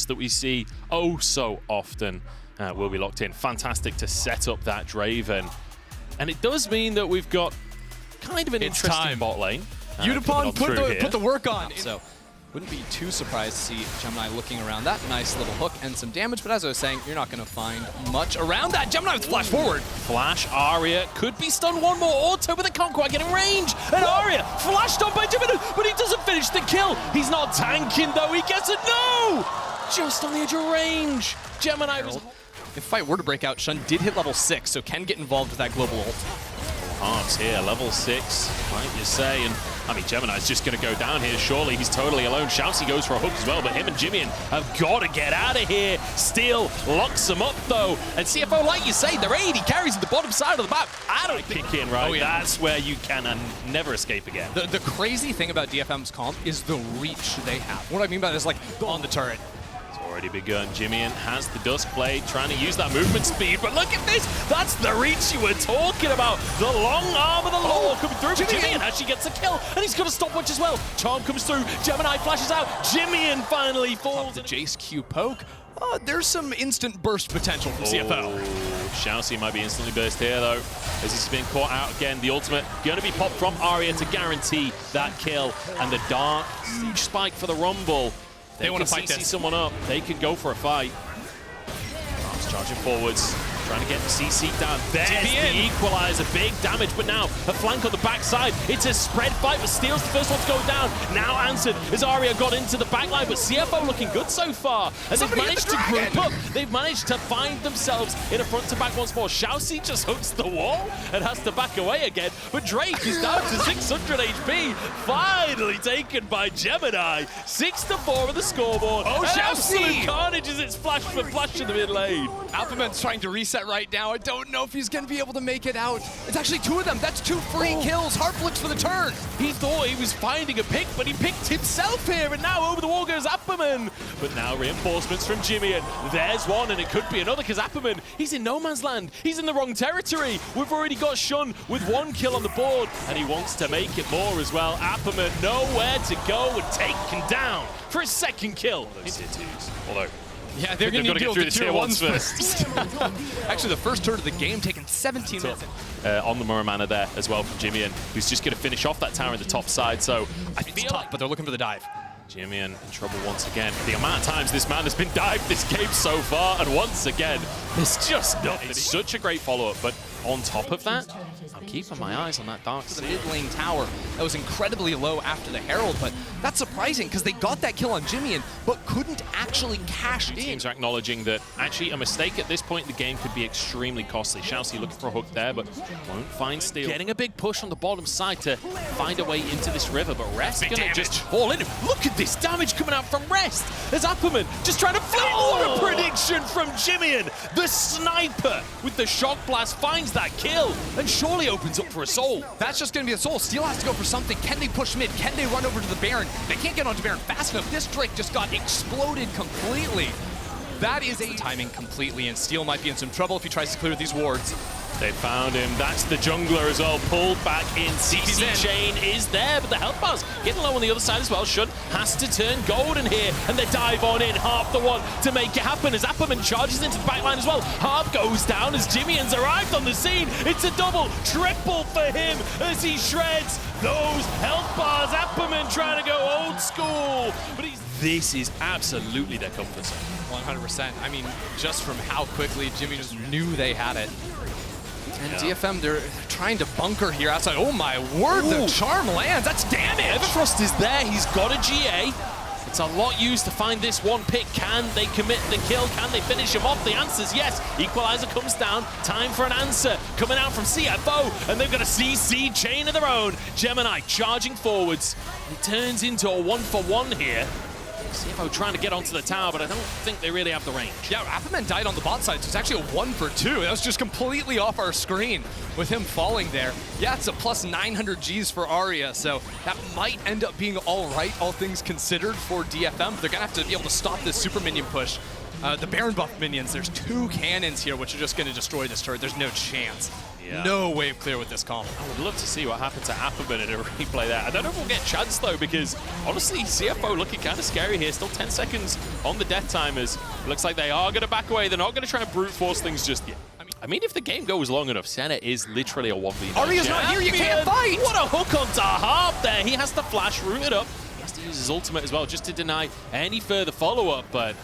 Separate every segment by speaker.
Speaker 1: that we see oh so often will be locked in. Fantastic to set up that Draven. And it does mean that we've got kind of an interesting bot lane.
Speaker 2: Udapon put the work on.
Speaker 3: So wouldn't be too surprised to see Gemini looking around that. Nice little hook and some damage, but as I was saying, you're not going to find much around that. Gemini with flash forward.
Speaker 1: Flash, Arya could be stunned. One more auto, but they can't quite get in range. And Arya flashed on by Gemini, but he doesn't finish the kill. He's not tanking though, he gets it. No! Just on the edge of range. Gemini was...
Speaker 3: If fight were to break out, Shun did hit level 6, so can get involved with that global ult.
Speaker 1: Hearts here, level 6, might you say, and I mean Gemini's just going to go down here, surely he's totally alone. Shoutzy goes for a hook as well, but him and Jimmy have got to get out of here. Steel locks him up though, and CFO, like you say, they're 80 carries at the bottom side of the map. I don't kick in, right? Oh, yeah. That's where you can never escape again.
Speaker 3: The crazy thing about DFM's comp is the reach they have. What I mean by that is like on the turret.
Speaker 1: Already begun. Jimmy has the Dusk Blade, trying to use that movement speed, but look at this! That's the reach you were talking about! The long arm of the law coming through. Jimmy actually gets a kill, and he's got a stopwatch as well. Charm comes through, Gemini flashes out, Jimmy finally falls.
Speaker 3: The Jace Q poke. There's some instant burst potential from CFO.
Speaker 1: Shoutzy might be instantly burst here though, as he's been caught out again. The ultimate going to be popped from Arya to guarantee that kill, and the dark siege spike for the Rumble. They want to fight CC someone up. They can go for a fight. Arms charging forwards, trying to get CC down. There's the equalizer, big damage, but now a flank on the backside. It's a spread fight, but Steel's the first one to go down. Now answered as Arya got into the backline, but CFO looking good so far. And they've managed to group up. They've managed to find themselves in a front to back once more. Shoutzy just hooks the wall and has to back away again. But Drake is down to 600 HP. Finally taken by Gemini. 6-4 on the scoreboard. Oh, absolute carnage as it's flash for flash in the mid lane.
Speaker 3: Alphaman's trying to reset right now. I don't know if he's going to be able to make it out. It's actually 2 of them. That's 2 free kills. Harflix for the turn.
Speaker 1: He thought he was finding a pick, but he picked himself here, and now over the wall goes Apperman. But now reinforcements from Jimmy, and there's one, and it could be another, because Apperman, he's in no man's land. He's in the wrong territory. We've already got Shun with 1 kill on the board, and he wants to make it more as well. Apperman nowhere to go and taken down for his 2nd kill. Those tier 2s, although...
Speaker 3: Yeah, they're going to
Speaker 1: get through the tier 1s first.
Speaker 3: Actually, the first turn of the game taking 17 minutes.
Speaker 1: On the Muramana there as well from Jimmy, who's just going to finish off that tower in the top side. So I feel
Speaker 3: tough, but they're looking for the dive.
Speaker 1: Jimmy in trouble once again. The amount of times this man has been dived this game so far, and once again, it's just not. It's such a great follow-up, but on top of that, I'm keeping my eyes on that dark
Speaker 3: side. The mid lane tower that was incredibly low after the Herald, but that's surprising because they got that kill on Jimmy, but couldn't actually cash in.
Speaker 1: Teams are acknowledging that actually a mistake at this point in the game could be extremely costly. Shoutzy looking for a hook there, but won't find Steel. Getting a big push on the bottom side to find a way into this river, but Rest gonna just fall in. Look at this damage coming out from Rest. There's Apperman just trying to flip. What a prediction from Jimmy. The sniper with the shock blast finds that kill and surely opens up for a soul.
Speaker 3: That's just going to be a soul. Steel has to go for something. Can they push mid? Can they run over to the Baron? They can't get onto Baron fast enough. This Drake just got exploded completely. That is a timing completely, and Steel might be in some trouble if he tries to clear these wards.
Speaker 1: They found him. That's the jungler as well. Pulled back in. CC chain is there, but the health bar's getting low on the other side as well. Shun has to turn golden here, and they dive on in. Harp the one to make it happen as Apperman charges into the backline as well. Harp goes down as Jimmy's arrived on the scene. It's a double, triple for him as he shreds those health bars. Apperman trying to go old school, but this is absolutely their comfort zone.
Speaker 3: 100%. I mean, just from how quickly Jimmy just knew they had it. And DFM, they're trying to bunker here outside. Oh my word, the charm lands. That's damage.
Speaker 1: Everfrost is there. He's got a GA. It's a lot used to find this one pick. Can they commit the kill? Can they finish him off? The answer's yes. Equalizer comes down. Time for an answer. Coming out from CFO, and they've got a CC chain of their own. Gemini charging forwards. It turns into a 1-for-1 here. CFO trying to get onto the tower, but I don't think they really have the range.
Speaker 3: Yeah, Apperman died on the bot side, so it's actually a 1-for-2. That was just completely off our screen with him falling there. Yeah, it's a plus 900 Gs for Arya, so that might end up being all right, all things considered, for DFM. They're going to have to be able to stop this super minion push. The Baron buff minions, there's 2 cannons here, which are just going to destroy this turret. There's no chance.
Speaker 1: Yeah.
Speaker 3: No wave clear with this comp.
Speaker 1: I would love to see what happened to Apperman in a replay there. I don't know if we'll get chance though, because honestly, CFO looking kind of scary here. Still 10 seconds on the death timers. Looks like they are going to back away. They're not going to try and brute force things just yet. I mean, if the game goes long enough, Senna is literally a 1v9.
Speaker 3: Arya's not here, you can't fight!
Speaker 1: What a hook onto Harp there. He has to flash, root it up. He has to use his ultimate as well just to deny any further follow-up, but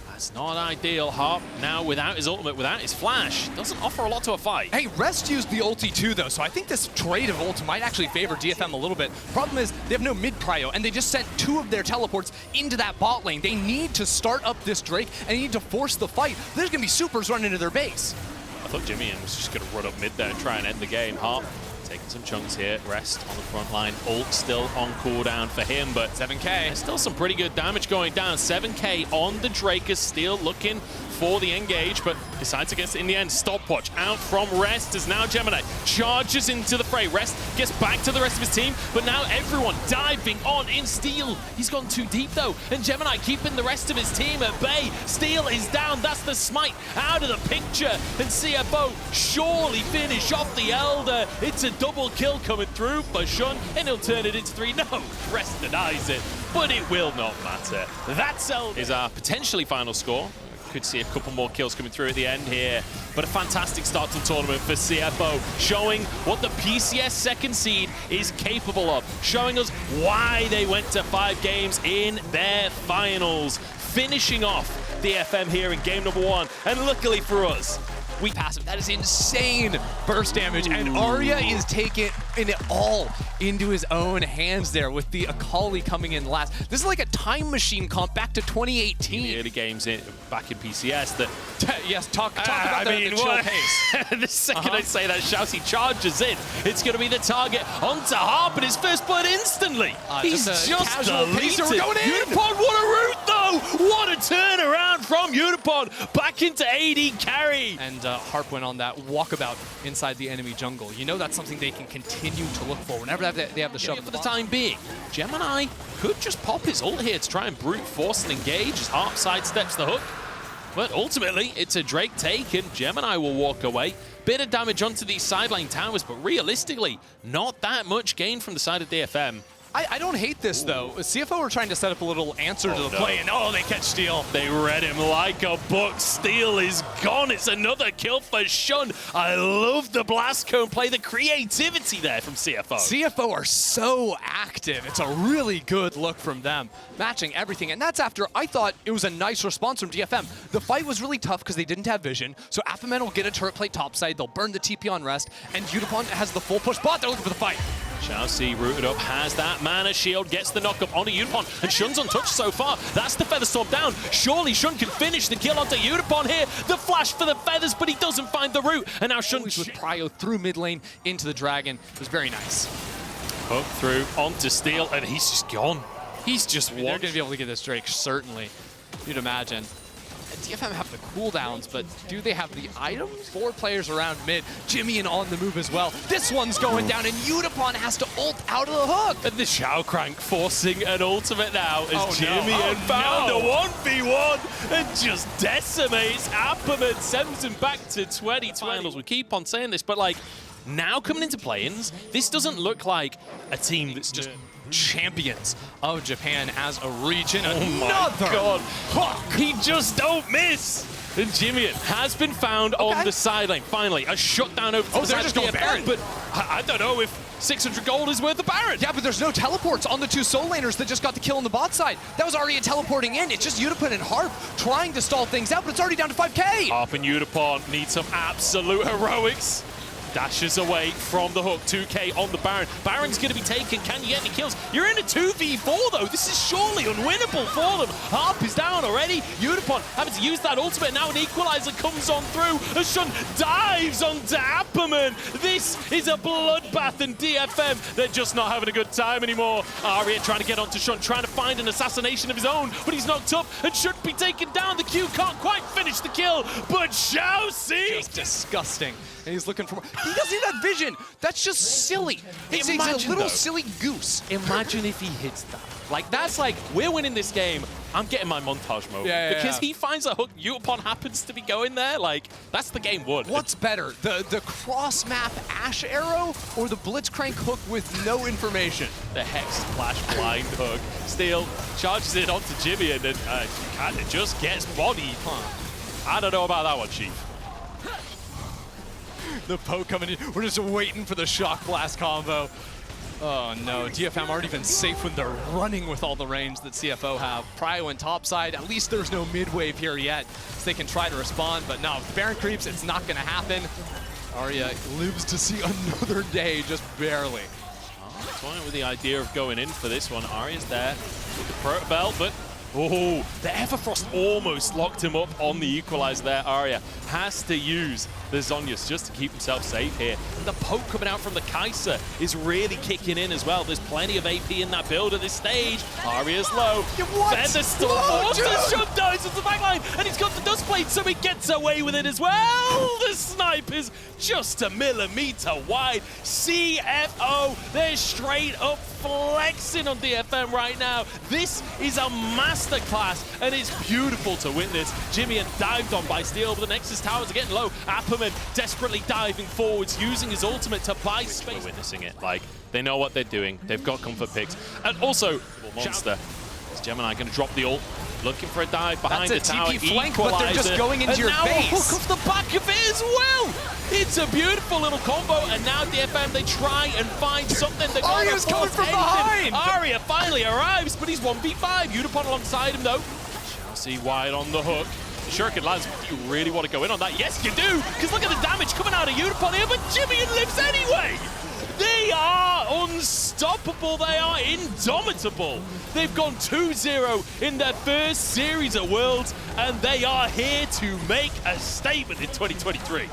Speaker 1: that's not ideal. Harp now without his ultimate, without his flash, doesn't offer a lot to a fight.
Speaker 3: Hey, Rest used the ulti too, though, so I think this trade of ult might actually favor DFM a little bit. Problem is, they have no mid-prio, and they just sent 2 of their teleports into that bot lane. They need to start up this Drake, and they need to force the fight. There's going to be supers running into their base.
Speaker 1: I thought Jimmy was just going to run up mid there and try and end the game. Harp taking some chunks here. Rest on the front line. Ult still on cooldown for him, but
Speaker 3: 7K.
Speaker 1: There's still some pretty good damage going down. 7K on the Drake is still looking for the engage, but decides to get it in the end. Stopwatch out from Rest as now Gemini charges into the fray. Rest gets back to the rest of his team, but now everyone diving on in Steel. He's gone too deep though, and Gemini keeping the rest of his team at bay. Steel is down. That's the smite out of the picture, and CFO surely finish off the Elder. It's a double kill coming through for Shun, and he'll turn it into 3. No, Rest denies it, but it will not matter. That is our potentially final score. Could see a couple more kills coming through at the end here, but a fantastic start to the tournament for CFO, showing what the PCS second seed is capable of, showing us why they went to 5 games in their finals, finishing off DFM here in game number 1, and luckily for us, we pass him.
Speaker 3: That is insane burst damage, and Arya is taking it all into his own hands there with the Akali coming in last. This is like a time machine comp back to 2018.
Speaker 1: The early games back in PCS that...
Speaker 3: yes, talk about the chill pace.
Speaker 1: The second I say that, Shousey charges in. It's going to be the target onto Harp, and his first blood instantly. He's just deleted.
Speaker 3: We're going in.
Speaker 1: Unipod, what a route though! What a turnaround from Unipod back into AD carry.
Speaker 3: And Harp went on that walkabout inside the enemy jungle. You know that's something they can continue to look for whenever they have the shove.
Speaker 1: For the time being, Gemini could just pop his ult here to try and brute force and engage as Harp sidesteps the hook. But ultimately, it's a Drake take, and Gemini will walk away. Bit of damage onto these sideline towers, but realistically, not that much gain from the side of DFM.
Speaker 3: I don't hate this, though. CFO were trying to set up a little answer to the play, and they catch Steel.
Speaker 1: They read him like a book. Steel is gone. It's another kill for Shun. I love the blast cone play, the creativity there from CFO.
Speaker 3: CFO are so active. It's a really good look from them, matching everything. And that's after I thought it was a nice response from DFM. The fight was really tough because they didn't have vision, so Appaman will get a turret plate topside. They'll burn the TP on Rest, and Unipon has the full push bot. They're looking for the fight.
Speaker 1: Shousey rooted up, has that mana shield, gets the knock-up onto Unipon, and Shun's untouched so far. That's the Feather Storm down. Surely Shun can finish the kill onto Unipon here. The flash for the feathers, but he doesn't find the route. And now Shun
Speaker 3: with prio through mid lane into the Dragon. It was very nice.
Speaker 1: Hook through onto Steel, and he's just gone. He's just
Speaker 3: they're going to be able to get this Drake, certainly. You'd imagine. DFM have the cooldowns, but do they have the items? 4 players around mid. Jimmy and on the move as well. This one's going down, and Unipon has to ult out of the hook.
Speaker 1: And the Shao Crank forcing an ultimate now as Jimmy found a 1v1 and just decimates Apperman, sends him back to 20 finals. We keep on saying this, but like, now coming into play-ins, this doesn't look like a team that's just champions
Speaker 3: of Japan as a region.
Speaker 1: Oh my God. He just don't miss. And Jimmy has been found on the sideline. Finally, a shutdown over to the side of the Baron. But I don't know if 600 gold is worth the Baron.
Speaker 3: Yeah, but there's no teleports on the 2 soul laners that just got the kill on the bot side. That was Arya teleporting in. It's just Unipon and Harp trying to stall things out, but it's already down to 5K.
Speaker 1: Harp and Unipon need some absolute heroics. Dashes away from the hook, 2K on the Baron. Baron's going to be taken. Can you get any kills? You're in a 2v4 though. This is surely unwinnable for them. Harp is down already. Unipon having to use that ultimate. Now an equalizer comes on through. As Shun dives onto Apperman. This is a bloodbath, and DFM, they're just not having a good time anymore. Arya trying to get onto Shun, trying to find an assassination of his own, but he's knocked up and should be taken down. The Q can't quite finish the kill, but Shousey!
Speaker 3: Just disgusting. And he's looking for more. He doesn't even have vision. That's just silly. He's a little silly goose.
Speaker 1: Imagine if he hits that. Like, that's like, we're winning this game. I'm getting my montage mode. Because he finds a hook, Utapon happens to be going there, like, that's the game won.
Speaker 3: What's better, the cross-map Ash Arrow or the Blitzcrank hook with no information?
Speaker 1: The Hex Splash blind hook. Steel charges it onto Jimmy and then kind of just gets bodied. I don't know about that one, Chief.
Speaker 3: The poke coming in. We're just waiting for the Shock Blast combo. Oh no, DFM aren't even safe when they're running with all the range that CFO have. Prio and topside, at least there's no mid-wave here yet, so they can try to respond, but no, if the Baron creeps, it's not gonna happen. Arya lives to see another day, just barely.
Speaker 1: Toying with the idea of going in for this one. Arya's there with the Proto Belt, but oh, the Everfrost almost locked him up on the equalizer there. Arya has to use the Zhonya's just to keep himself safe here. And the poke coming out from the Kai'Sa is really kicking in as well. There's plenty of AP in that build at this stage. Arya's low. Featherstorm shoved down into the backline, and he's got the Dustblade, so he gets away with it as well. The snipe is just a millimeter wide. CFO, they're straight up flexing on DFM right now. This is a masterclass, and it's beautiful to witness. Jimmy and dived on by Steel, but the Nexus towers are getting low. Apperman desperately diving forwards, using his ultimate to buy space. We're witnessing it, like, they know what they're doing. They've got comfort picks. And also, Monster. Is Gemini going to drop the ult? Looking for a dive behind the tower.
Speaker 3: TP flank, but they're just going into your
Speaker 1: base.
Speaker 3: base.
Speaker 1: A hook off the back of it as well. It's a beautiful little combo, and now DFM, they try and find something.
Speaker 3: Arya's coming from behind.
Speaker 1: Arya finally arrives, but he's 1v5. Utapon alongside him, though. Chelsea wide on the hook. Shuriken lands. Do you really want to go in on that? Yes, you do, because look at the damage coming out of Utapon here, but Jimmy lives anyway. They are unstoppable. They are indomitable. They've gone 2-0 in their first series at Worlds, and they are here to make a statement in 2023.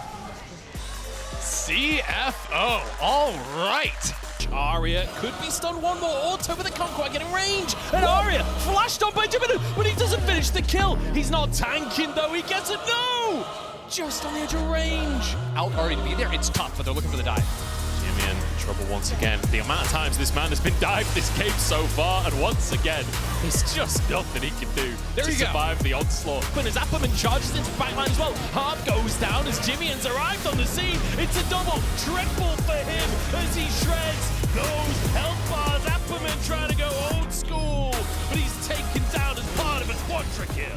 Speaker 3: CFO, all right.
Speaker 1: Arya could be stunned one more. Auto, but they can't quite get in range. And Arya flashed on by Jimmy, but he doesn't finish the kill. He's not tanking, though. He gets a no. Just on the edge of range.
Speaker 3: Out already to be there. It's tough, but they're looking for the dive.
Speaker 1: Jimmy in trouble once again. The amount of times this man has been dived this game so far, and once again, there's just nothing he can do to survive the onslaught. But as Apperman charges into the backline as well, Harp goes down as Jimmy's arrived on the scene. It's a double, triple for him as he shreds those health bars. Apperman trying to go old school, but he's taken down as part of a quadra kill.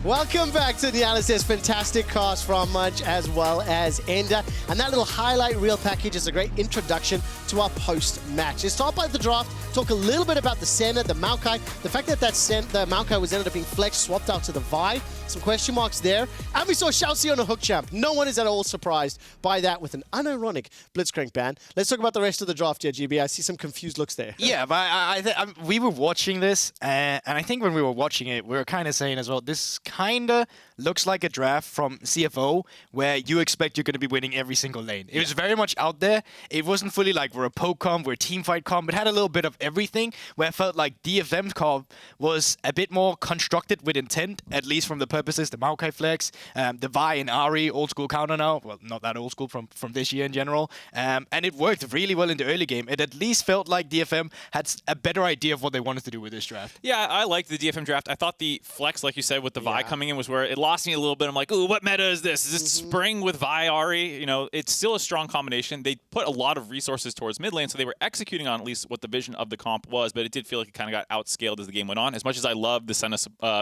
Speaker 2: Welcome back to the analysis. Fantastic cast from Munch as well as Ender. And that little highlight reel package is a great introduction to our post-match. Let's start by the draft, talk a little bit about the Senna, the Maokai, the fact that the Maokai was ended up being flexed, swapped out to the Vi. Some question marks there. And we saw Xiaoxi on a hook champ. No one is at all surprised by that with an unironic Blitzcrank ban. Let's talk about the rest of the draft here, GB. I see some confused looks there.
Speaker 4: Yeah, but we were watching this, and I think when we were watching it, we were kind of saying as well, this kind of looks like a draft from CFO where you expect you're going to be winning every single lane. It was very much out there. It wasn't fully like we're a poke comp, we're a team fight comp. It had a little bit of everything where I felt like DFM's comp was a bit more constructed with intent, at least from the purposes, the Maokai flex, the Vi and Ari, old school counter now. Well, not that old school from this year in general. And it worked really well in the early game. It at least felt like DFM had a better idea of what they wanted to do with this draft.
Speaker 5: Yeah, I liked the DFM draft. I thought the flex, like you said, with the Vi coming in was where it lost me a little bit. I'm like, ooh, what meta is this? Is this Spring with Vi, Ari? You know, it's still a strong combination. They put a lot of resources towards mid lane, so they were executing on at least what the vision of the comp was, but it did feel like it kind of got outscaled as the game went on. As much as I loved the Senna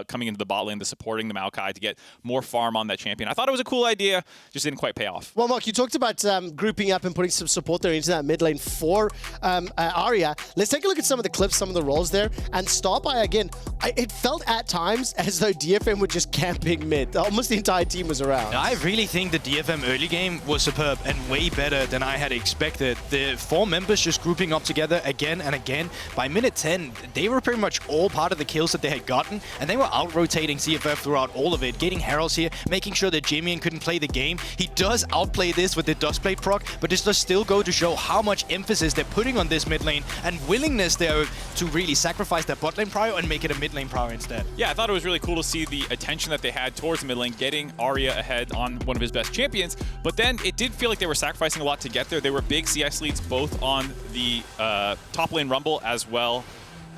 Speaker 5: coming into the bot lane, the supporting the Maokai to get more farm on that champion, I thought it was a cool idea, just didn't quite pay off.
Speaker 2: Well, Mark, you talked about grouping up and putting some support there into that mid lane for Arya. Let's take a look at some of the clips, some of the roles there, and start by, again, it felt at times as though DFM were just camping mid. Almost the entire team was around.
Speaker 4: I really think the DFM early game was superb and way better than I had expected. The 4 members just grouping up together again and again. By minute 10, they were pretty much all part of the kills that they had gotten, and they were out-rotating CFF throughout all of it, getting Heralds here, making sure that Jamian couldn't play the game. He does outplay this with the Dustblade proc, but this does still go to show how much emphasis they're putting on this mid lane and willingness there to really sacrifice that bot lane prio and make it a mid lane prio instead.
Speaker 5: Yeah, I thought it was really cool to see the attention that they had towards the mid lane, getting Arya ahead on one of his best champions, but then it did feel like they were sacrificing a lot to get there. They were big CS leads both on the top lane Rumble as well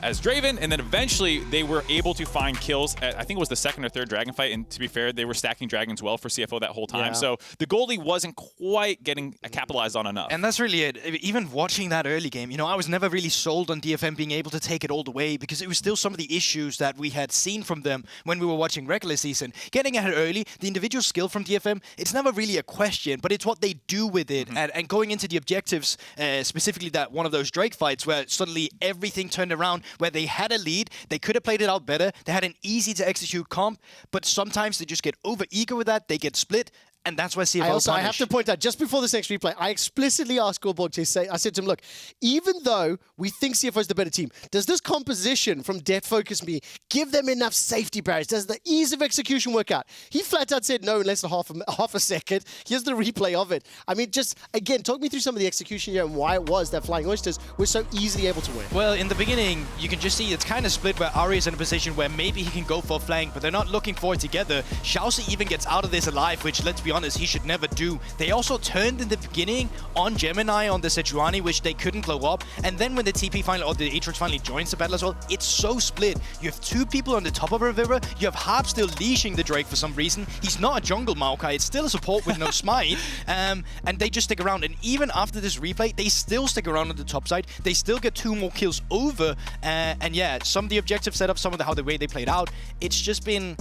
Speaker 5: as Draven, and then eventually they were able to find kills at, I think it was the second or third dragon fight, and to be fair, they were stacking dragons well for CFO that whole time.
Speaker 2: Yeah.
Speaker 5: So the goalie wasn't quite getting capitalized on enough.
Speaker 4: And that's really it. Even watching that early game, you know, I was never really sold on DFM being able to take it all the way because it was still some of the issues that we had seen from them when we were watching regular season. Getting ahead early, the individual skill from DFM, it's never really a question, but it's what they do with it. And going into the objectives, specifically that one of those Drake fights where suddenly everything turned around, where they had a lead, they could have played it out better, they had an easy to execute comp, but sometimes they just get over eager with that, they get split, and that's where CFO
Speaker 2: I have to point out, just before this next replay, I explicitly asked Goldborg to say, I said to him, look, even though we think CFO is the better team, does this composition from Det Focus Me give them enough safety barriers? Does the ease of execution work out? He flat out said no in less than half a second. Here's the replay of it. I mean, just, again, talk me through some of the execution here and why it was that Flying Oysters were so easily able to win.
Speaker 4: Well, in the beginning, you can just see it's kind of split where Ari is in a position where maybe he can go for a flank, but they're not looking for it together. Xiaosi even gets out of this alive, which, let's be honest, he should never do. They also turned in the beginning on Gemini on the Sejuani, which they couldn't blow up. And then when the TP finally, or the Aatrox finally joins the battle as well, it's so split. You have two people on the top of a river. You have Harp still leashing the Drake for some reason. He's not a jungle Maokai. It's still a support with no smite. And they just stick around. And even after this replay, they still stick around on the top side. They still get 2 more kills over. And yeah, some of the objective setup, some of the way they played out, it's just been,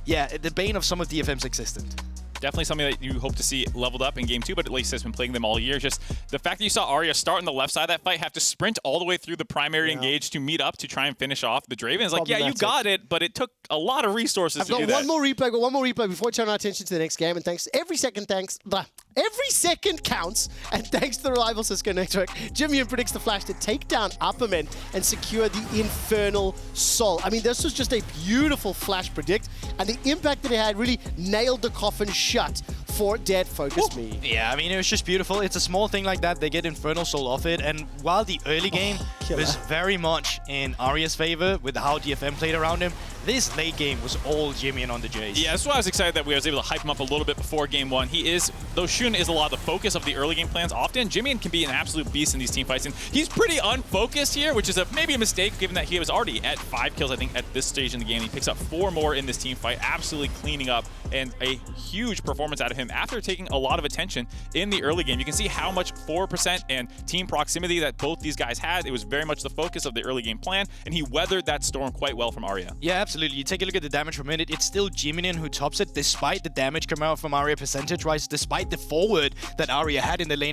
Speaker 4: yeah, the bane of some of DFM's existence.
Speaker 5: Definitely something that you hope to see leveled up in Game 2, but at least has been playing them all year. Just the fact that you saw Arya start on the left side of that fight, have to sprint all the way through the primary engage to meet up to try and finish off the Draven. It's like, yeah, you got it, but it took a lot of resources to do that.
Speaker 2: I've got one more replay before we turn our attention to the next game, and every second counts, and thanks to the reliable Cisco network, Jimmy predicts the Flash to take down Upperman and secure the Infernal Soul. I mean, this was just a beautiful Flash predict, and the impact that it had really nailed the coffin shut for Det Focus Me.
Speaker 4: Yeah, I mean, it was just beautiful. It's a small thing like that. They get Infernal Soul off it, and while the early game was very much in Arya's favor with how DFM played around him, this late game was all Jimmy and on the Jays.
Speaker 5: Yeah, that's why I was excited that we was able to hype him up a little bit before Game 1. He is, though Shun is a lot of the focus of the early game plans, often Jimmy can be an absolute beast in these team fights, and he's pretty unfocused here, which is maybe a mistake given that he was already at 5 kills, I think, at this stage in the game. He picks up 4 more in this team fight, absolutely cleaning up, and a huge performance out of him after taking a lot of attention in the early game. You can see how much 4% and team proximity that both these guys had. It was very much the focus of the early game plan, and he weathered that storm quite well from Arya.
Speaker 4: Yeah, absolutely. You take a look at the damage per minute, it's still Jiminian who tops it, despite the damage coming out from Arya percentage-wise, despite the forward that Arya had in the laning.